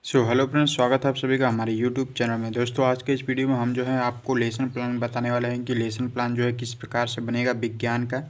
Hello friends, स्वागत है आप सभी का हमारे यूट्यूब चैनल में। दोस्तों, आज के इस वीडियो में हम जो है आपको लेसन प्लान बताने वाले हैं कि लेसन प्लान जो है किस प्रकार से बनेगा विज्ञान का।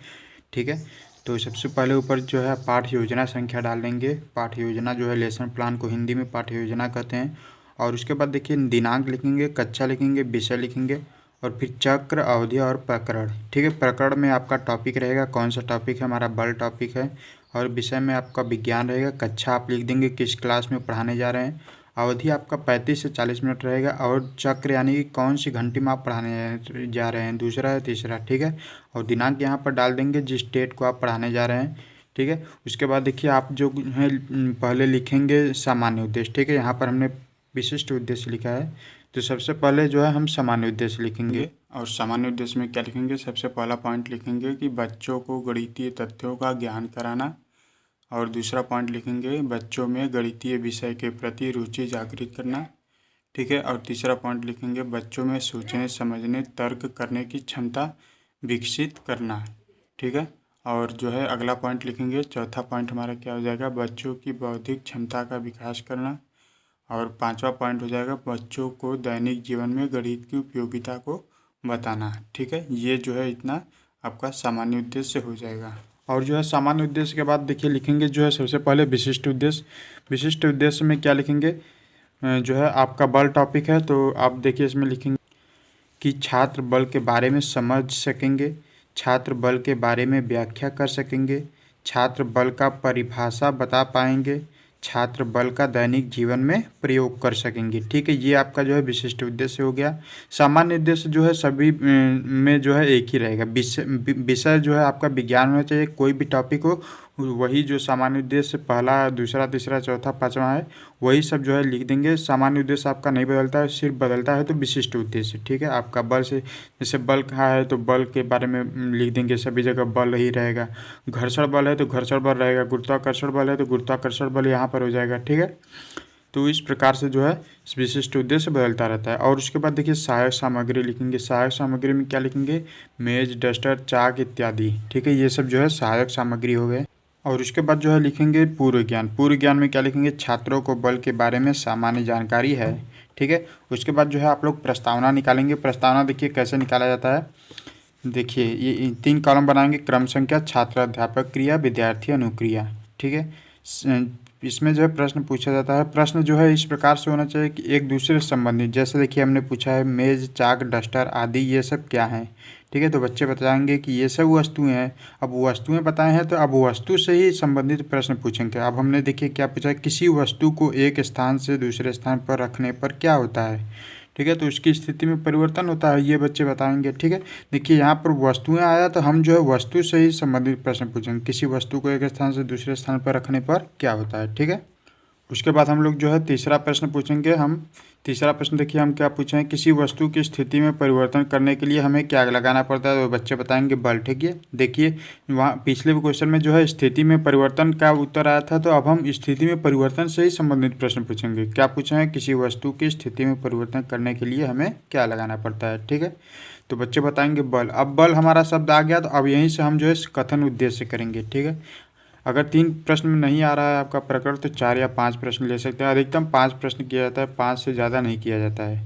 ठीक है, तो सबसे पहले ऊपर जो है पाठ्य योजना संख्या डाल देंगे। पाठ्य योजना जो है लेसन प्लान को हिंदी में पाठ्य योजना कहते हैं। और उसके बाद देखिए दिनांक लिखेंगे, कक्षा लिखेंगे, विषय लिखेंगे और फिर चक्र, अवधि और प्रकरण। ठीक है, प्रकरण में आपका टॉपिक रहेगा, कौन सा टॉपिक है, हमारा बल टॉपिक है। और विषय में आपका विज्ञान रहेगा। कक्षा आप लिख देंगे किस क्लास में पढ़ाने जा रहे हैं। अवधि आपका 35 से 40 मिनट रहेगा। और चक्र यानी कि कौन सी घंटी में आप पढ़ाने जा रहे हैं, दूसरा या तीसरा। ठीक है, और दिनांक यहाँ पर डाल देंगे जिस डेट को आप पढ़ाने जा रहे हैं। ठीक है, उसके बाद देखिए आप जो है पहले लिखेंगे सामान्य उद्देश्य। ठीक है, यहाँ पर हमने विशिष्ट उद्देश्य लिखा है, तो सबसे पहले जो है हम सामान्य उद्देश्य लिखेंगे। और सामान्य उद्देश्य में क्या लिखेंगे, सबसे पहला पॉइंट लिखेंगे कि बच्चों को गणितीय तथ्यों का ज्ञान कराना। और दूसरा पॉइंट लिखेंगे बच्चों में गणितीय विषय के प्रति रुचि जागृत करना। ठीक है, और तीसरा पॉइंट लिखेंगे बच्चों में सोचने, समझने, तर्क करने की क्षमता विकसित करना। ठीक है, और जो है अगला पॉइंट लिखेंगे, चौथा पॉइंट हमारा क्या हो जाएगा, बच्चों की बौद्धिक क्षमता का विकास करना। और पांचवा पॉइंट हो जाएगा बच्चों को दैनिक जीवन में गणित की उपयोगिता को बताना। ठीक है, ये जो है इतना आपका सामान्य उद्देश्य हो जाएगा। और जो है सामान्य उद्देश्य के बाद देखिए लिखेंगे जो है सबसे पहले विशिष्ट उद्देश्य। विशिष्ट उद्देश्य में क्या लिखेंगे, जो है आपका बल टॉपिक है, तो आप देखिए इसमें लिखेंगे कि छात्र बल के बारे में समझ सकेंगे, छात्र बल के बारे में व्याख्या कर सकेंगे, छात्र बल का परिभाषा बता पाएंगे, छात्र बल का दैनिक जीवन में प्रयोग कर सकेंगे। ठीक है, ये आपका जो है विशिष्ट उद्देश्य हो गया। सामान्य उद्देश्य जो है सभी में जो है एक ही रहेगा। विषय जो है आपका विज्ञान होना चाहिए, कोई भी टॉपिक हो वही जो सामान्य उद्देश्य पहला, दूसरा, तीसरा, चौथा, पांचवा है वही सब जो है लिख देंगे। सामान्य उद्देश्य आपका नहीं बदलता है, सिर्फ बदलता है तो विशिष्ट उद्देश्य। ठीक है, आपका बल से जैसे बल कहाँ है तो बल के बारे में लिख देंगे, सभी जगह बल ही रहेगा। घर्षण बल है तो घर्षण बल रहेगा, गुरुत्वाकर्षण बल है तो गुरुत्वाकर्षण बल यहाँ पर हो जाएगा। ठीक है, तो इस प्रकार से जो है विशिष्ट उद्देश्य बदलता रहता है। और उसके बाद देखिए सहायक सामग्री लिखेंगे। सहायक सामग्री में क्या लिखेंगे, मेज, डस्टर, चाक इत्यादि। ठीक है, ये सब जो है सहायक सामग्री हो गए। और उसके बाद जो है लिखेंगे पूर्व ज्ञान। पूर्व ज्ञान में क्या लिखेंगे, छात्रों को बल के बारे में सामान्य जानकारी है। ठीक है, उसके बाद जो है आप लोग प्रस्तावना निकालेंगे। प्रस्तावना देखिए कैसे निकाला जाता है, देखिए ये 3 कॉलम बनाएंगे, क्रम संख्या, छात्र अध्यापक क्रिया, विद्यार्थी अनुक्रिया। ठीक है, इसमें जो है प्रश्न पूछा जाता है। प्रश्न जो है इस प्रकार से होना चाहिए कि एक दूसरे से संबंधित, जैसे देखिए हमने पूछा है मेज, चाक, डस्टर आदि ये सब क्या हैं। ठीक है, तो बच्चे बताएंगे कि ये सब वस्तुएं हैं। अब वस्तुएं बताए हैं तो अब वस्तु से ही संबंधित प्रश्न पूछेंगे। अब हमने देखिए क्या पूछा है, किसी वस्तु को एक स्थान से दूसरे स्थान पर रखने पर क्या होता है। ठीक है, तो उसकी स्थिति में परिवर्तन होता है, ये बच्चे बताएंगे। ठीक है, देखिए यहाँ पर वस्तुएं आया तो हम जो है वस्तु से ही संबंधित प्रश्न पूछेंगे, किसी वस्तु को एक स्थान से दूसरे स्थान पर रखने पर क्या होता है। ठीक है, उसके बाद हम लोग जो है तीसरा प्रश्न पूछेंगे। हम तीसरा प्रश्न देखिए हम क्या पूछे हैं, किसी वस्तु की स्थिति में परिवर्तन करने के लिए हमें क्या लगाना पड़ता है, तो बच्चे बताएंगे बल। ठीक है, देखिए वहाँ पिछले क्वेश्चन में जो है स्थिति में परिवर्तन का उत्तर आया था, तो अब हम स्थिति में परिवर्तन से ही संबंधित प्रश्न पूछेंगे। क्या पूछे हैं, किसी वस्तु की स्थिति में परिवर्तन करने के लिए हमें क्या लगाना पड़ता है। ठीक है, तो बच्चे बताएंगे बल। अब बल हमारा शब्द आ गया, तो अब यहीं से हम जो है कथन उद्देश्य करेंगे। ठीक है, अगर 3 प्रश्न में नहीं आ रहा है आपका प्रकरण तो 4 या 5 प्रश्न ले सकते हैं। अधिकतम 5 प्रश्न किया जाता है, 5 से ज़्यादा नहीं किया जाता है।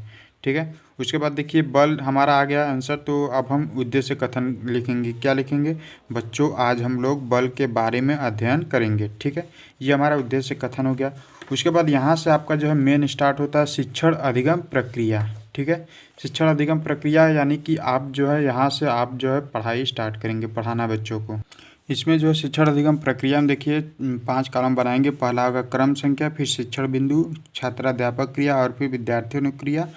ठीक है, उसके बाद देखिए बल हमारा आ गया आंसर, तो अब हम उद्देश्य कथन लिखेंगे। क्या लिखेंगे, बच्चों आज हम लोग बल के बारे में अध्ययन करेंगे। ठीक है, ये हमारा उद्देश्य कथन हो गया। उसके बाद यहाँ से आपका जो है मेन स्टार्ट होता है शिक्षण अधिगम प्रक्रिया। ठीक है, शिक्षण अधिगम प्रक्रिया यानी कि आप जो है यहाँ से आप जो है पढ़ाई स्टार्ट करेंगे, पढ़ाना बच्चों को। इसमें जो है शिक्षण अधिगम प्रक्रिया में देखिए 5 कॉलम बनाएंगे। पहला होगा क्रम संख्या, फिर शिक्षण बिंदु, छात्राध्यापक क्रिया और फिर विद्यार्थी अनुक्रिया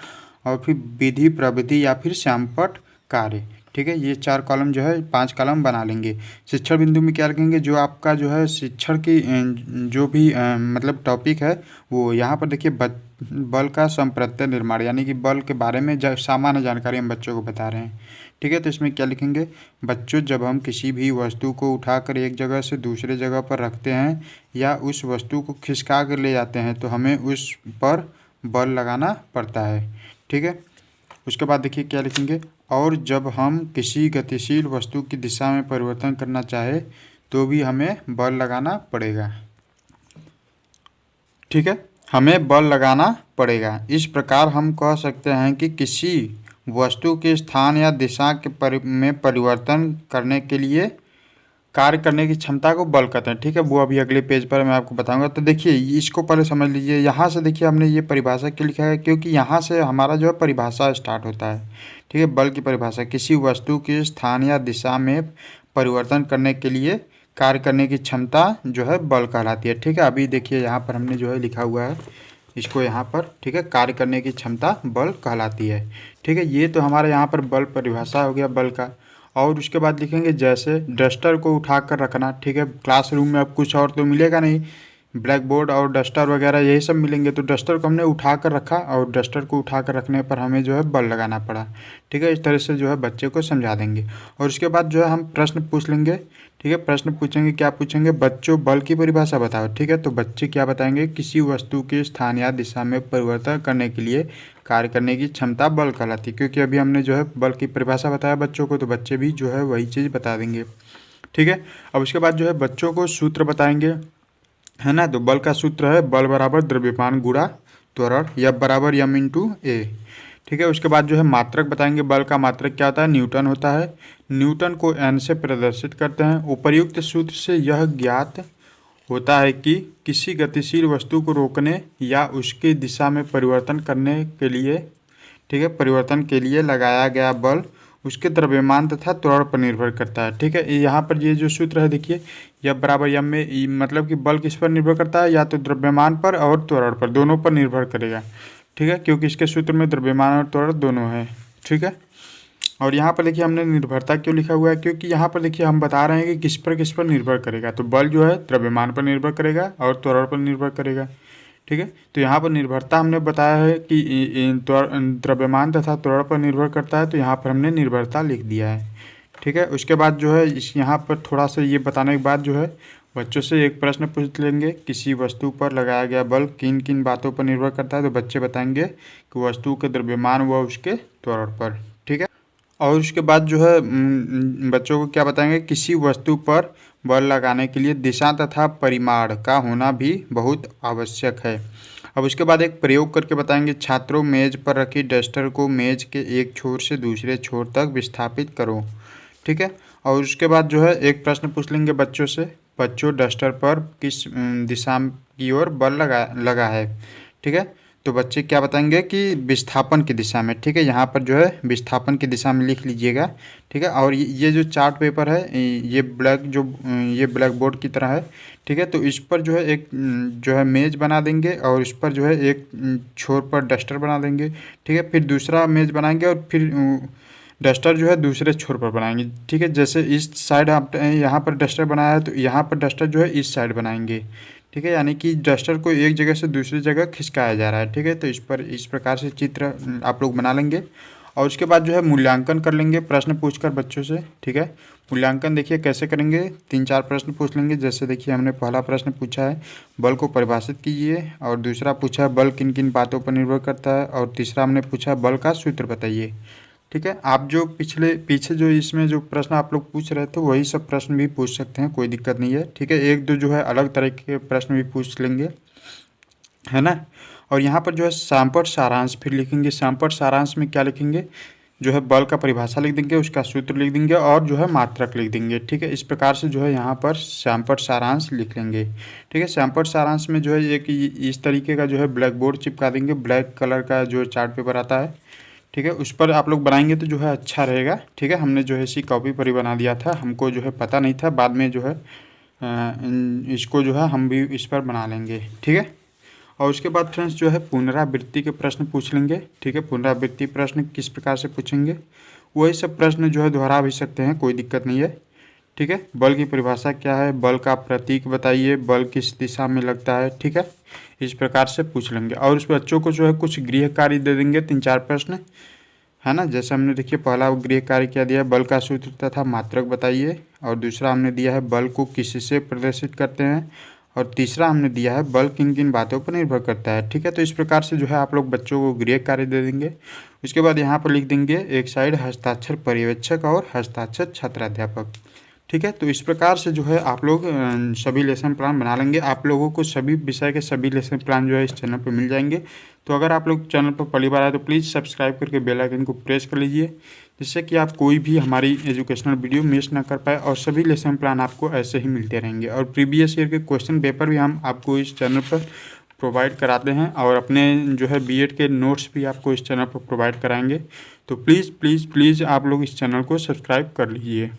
और फिर विधि, प्रविधि या फिर श्यामपट्ट कार्य। ठीक है, ये 4 कॉलम जो है 5 कॉलम बना लेंगे। शिक्षण बिंदु में क्या लिखेंगे, जो आपका जो है शिक्षण की जो भी मतलब टॉपिक है वो यहाँ पर देखिए बल का संप्रत्यय निर्माण, यानी कि बल के बारे में सामान्य जानकारी हम बच्चों को बता रहे हैं। ठीक है, तो इसमें क्या लिखेंगे, बच्चों जब हम किसी भी वस्तु को उठाकर एक जगह से दूसरे जगह पर रखते हैं या उस वस्तु को खिसका कर ले जाते हैं तो हमें उस पर बल लगाना पड़ता है। ठीक है, उसके बाद देखिए क्या लिखेंगे, और जब हम किसी गतिशील वस्तु की दिशा में परिवर्तन करना चाहे तो भी हमें बल लगाना पड़ेगा। ठीक है, हमें बल लगाना पड़ेगा। इस प्रकार हम कह सकते हैं कि किसी वस्तु के स्थान या दिशा में परिवर्तन करने के लिए कार्य करने की क्षमता को बल कहते हैं। ठीक है, वो अभी अगले पेज पर मैं आपको बताऊंगा। तो देखिए इसको पहले समझ लीजिए। यहाँ से देखिए हमने ये परिभाषा क्यों लिखा है, क्योंकि यहाँ से हमारा जो है परिभाषा स्टार्ट होता है। ठीक है, बल की परिभाषा किसी वस्तु के स्थान या दिशा में परिवर्तन करने के लिए कार्य करने की क्षमता जो है बल कहलाती है। ठीक है, अभी देखिए यहाँ पर हमने जो है लिखा हुआ है इसको यहाँ पर। ठीक है, कार्य करने की क्षमता बल कहलाती है। ठीक है, ये तो हमारे यहाँ पर बल परिभाषा हो गया बल का। और उसके बाद लिखेंगे जैसे डस्टर को उठा कर रखना। ठीक है, क्लासरूम में अब कुछ और तो मिलेगा नहीं, ब्लैक बोर्ड और डस्टर वगैरह यही सब मिलेंगे। तो डस्टर को हमने उठा कर रखा और डस्टर को उठा कर रखने पर हमें जो है बल लगाना पड़ा। ठीक है, इस तरह से जो है बच्चे को समझा देंगे। और उसके बाद जो है हम प्रश्न पूछ लेंगे। ठीक है, प्रश्न पूछेंगे, क्या पूछेंगे, बच्चों बल की परिभाषा बताओ। ठीक है, तो बच्चे क्या बताएंगे, किसी वस्तु के स्थान या दिशा में परिवर्तन करने के लिए कार्य करने की क्षमता बल कहलाती है। क्योंकि अभी हमने जो है बल की परिभाषा बताया बच्चों को, तो बच्चे भी जो है वही चीज़ बता देंगे। ठीक है, अब उसके बाद जो है बच्चों को सूत्र बताएंगे, है ना। तो बल का सूत्र है बल बराबर द्रव्यमान गुणा त्वरण, F बराबर m इंटू ए। ठीक है, उसके बाद जो है मात्रक बताएंगे। बल का मात्रक क्या होता है, न्यूटन होता है। न्यूटन को n से प्रदर्शित करते हैं। उपर्युक्त सूत्र से यह ज्ञात होता है कि किसी गतिशील वस्तु को रोकने या उसकी दिशा में परिवर्तन करने के लिए, ठीक है, परिवर्तन के लिए लगाया गया बल उसके द्रव्यमान तथा त्वरण पर निर्भर करता है। ठीक है, यहाँ पर ये जो सूत्र है देखिए, F बराबर m में मतलब कि बल किस पर निर्भर करता है, या तो द्रव्यमान पर और त्वरण पर, दोनों पर निर्भर करेगा। ठीक है, क्योंकि इसके सूत्र में द्रव्यमान और त्वरण दोनों है। ठीक है, और यहाँ पर देखिए हमने निर्भरता क्यों लिखा हुआ है, क्योंकि यहाँ पर देखिए हम बता रहे हैं कि किस पर निर्भर करेगा। तो बल जो है द्रव्यमान पर निर्भर करेगा और त्वरण पर निर्भर करेगा। ठीक है, तो यहाँ पर निर्भरता हमने बताया है कि द्रव्यमान तथा त्वरण पर निर्भर करता है, तो यहाँ पर हमने निर्भरता लिख दिया है। ठीक है, उसके बाद जो है इस यहाँ पर थोड़ा सा ये बताने के बाद जो है बच्चों से एक प्रश्न पूछ लेंगे, किसी वस्तु पर लगाया गया बल किन किन बातों पर निर्भर करता है। तो बच्चे बताएंगे कि वस्तु के द्रव्यमान व उसके त्वरण पर। ठीक है, और उसके बाद जो है बच्चों को क्या बताएंगे, किसी वस्तु पर बल लगाने के लिए दिशा तथा परिमाण का होना भी बहुत आवश्यक है। अब उसके बाद एक प्रयोग करके बताएंगे, छात्रों मेज पर रखी डस्टर को मेज के एक छोर से दूसरे छोर तक विस्थापित करो। ठीक है, और उसके बाद जो है एक प्रश्न पूछ लेंगे बच्चों से, बच्चों डस्टर पर किस दिशा की ओर बल लगा है। ठीक है, तो बच्चे क्या बताएंगे कि विस्थापन की दिशा में। ठीक है, यहाँ पर जो है विस्थापन की दिशा में लिख लीजिएगा। ठीक है, और ये जो चार्ट पेपर है ये ब्लैक बोर्ड की तरह है। ठीक है, तो इस पर जो है एक जो है मेज़ बना देंगे और इस पर जो है एक छोर पर डस्टर बना देंगे। ठीक है, फिर दूसरा मेज़ बनाएंगे और फिर डस्टर जो है दूसरे छोर पर बनाएंगे। ठीक है, जैसे इस साइड आप यहाँ पर डस्टर बनाया है तो यहाँ पर डस्टर जो है इस साइड बनाएंगे। ठीक है, यानी कि डस्टर को एक जगह से दूसरी जगह खिसकाया जा रहा है। ठीक है, तो इस प्रकार से चित्र आप लोग बना लेंगे। और उसके बाद जो है मूल्यांकन कर लेंगे प्रश्न पूछकर बच्चों से। ठीक है, मूल्यांकन देखिए कैसे करेंगे, 3-4 प्रश्न पूछ लेंगे। जैसे देखिए हमने पहला प्रश्न पूछा है बल को परिभाषित कीजिए, और दूसरा पूछा है बल किन किन बातों पर निर्भर करता है, और तीसरा हमने पूछा बल का सूत्र बताइए। ठीक है, आप जो पीछे जो इसमें जो प्रश्न आप लोग पूछ रहे थे वही सब प्रश्न भी पूछ सकते हैं, कोई दिक्कत नहीं है। ठीक है, एक दो जो है अलग तरह के प्रश्न भी पूछ लेंगे, है ना। और यहाँ पर जो है संपूर्ण सारांश फिर लिखेंगे। संपूर्ण सारांश में क्या लिखेंगे, जो है बल का परिभाषा लिख देंगे, उसका सूत्र लिख देंगे और जो है मात्रक लिख देंगे। ठीक है, इस प्रकार से जो है यहाँ पर संपूर्ण सारांश लिख लेंगे। ठीक है, संपूर्ण सारांश में जो है एक इस तरीके का जो है ब्लैक बोर्ड चिपका देंगे, ब्लैक कलर का जो चार्ट पेपर आता है। ठीक है, उस पर आप लोग बनाएंगे तो जो है अच्छा रहेगा। ठीक है, हमने जो है इसी कॉपी पर ही बना दिया था, हमको जो है पता नहीं था, बाद में जो है इसको जो है हम भी इस पर बना लेंगे। ठीक है, और उसके बाद फ्रेंड्स जो है पुनरावृत्ति के प्रश्न पूछ लेंगे। ठीक है, पुनरावृत्ति प्रश्न किस प्रकार से पूछेंगे, वही सब प्रश्न जो है दोहरा भी सकते हैं, कोई दिक्कत नहीं है। ठीक है, बल की परिभाषा क्या है, बल का प्रतीक बताइए, बल किस दिशा में लगता है। ठीक है, इस प्रकार से पूछ लेंगे। और उस बच्चों को जो है कुछ गृह कार्य दे देंगे, 3-4 प्रश्न, है ना। जैसे हमने देखिए पहला गृह कार्य क्या दिया है, बल का सूत्र तथा मात्रक बताइए, और दूसरा हमने दिया है बल को किससे प्रदर्शित करते हैं, और तीसरा हमने दिया है बल किन किन बातों पर निर्भर करता है। ठीक है, तो इस प्रकार से जो है आप लोग बच्चों को गृह कार्य दे देंगे। उसके बाद यहाँ पर लिख देंगे एक साइड हस्ताक्षर पर्यवेक्षक और हस्ताक्षर छात्राध्यापक। ठीक है। तो इस प्रकार से जो है आप लोग सभी लेसन प्लान बना लेंगे। आप लोगों को सभी विषय के सभी लेसन प्लान जो है इस चैनल पर मिल जाएंगे। तो अगर आप लोग चैनल पर पहली बार आए तो प्लीज़ सब्सक्राइब करके बेल आइकन को प्रेस कर लीजिए, जिससे कि आप कोई भी हमारी एजुकेशनल वीडियो मिस ना कर पाए और सभी लेसन प्लान आपको ऐसे ही मिलते रहेंगे। और प्रीवियस ईयर के क्वेश्चन पेपर भी हम आपको इस चैनल पर प्रोवाइड कराते हैं और अपने जो है बीएड के नोट्स भी आपको इस चैनल पर प्रोवाइड कराएंगे। तो प्लीज़ प्लीज़ प्लीज़ आप लोग इस चैनल को सब्सक्राइब कर लीजिए।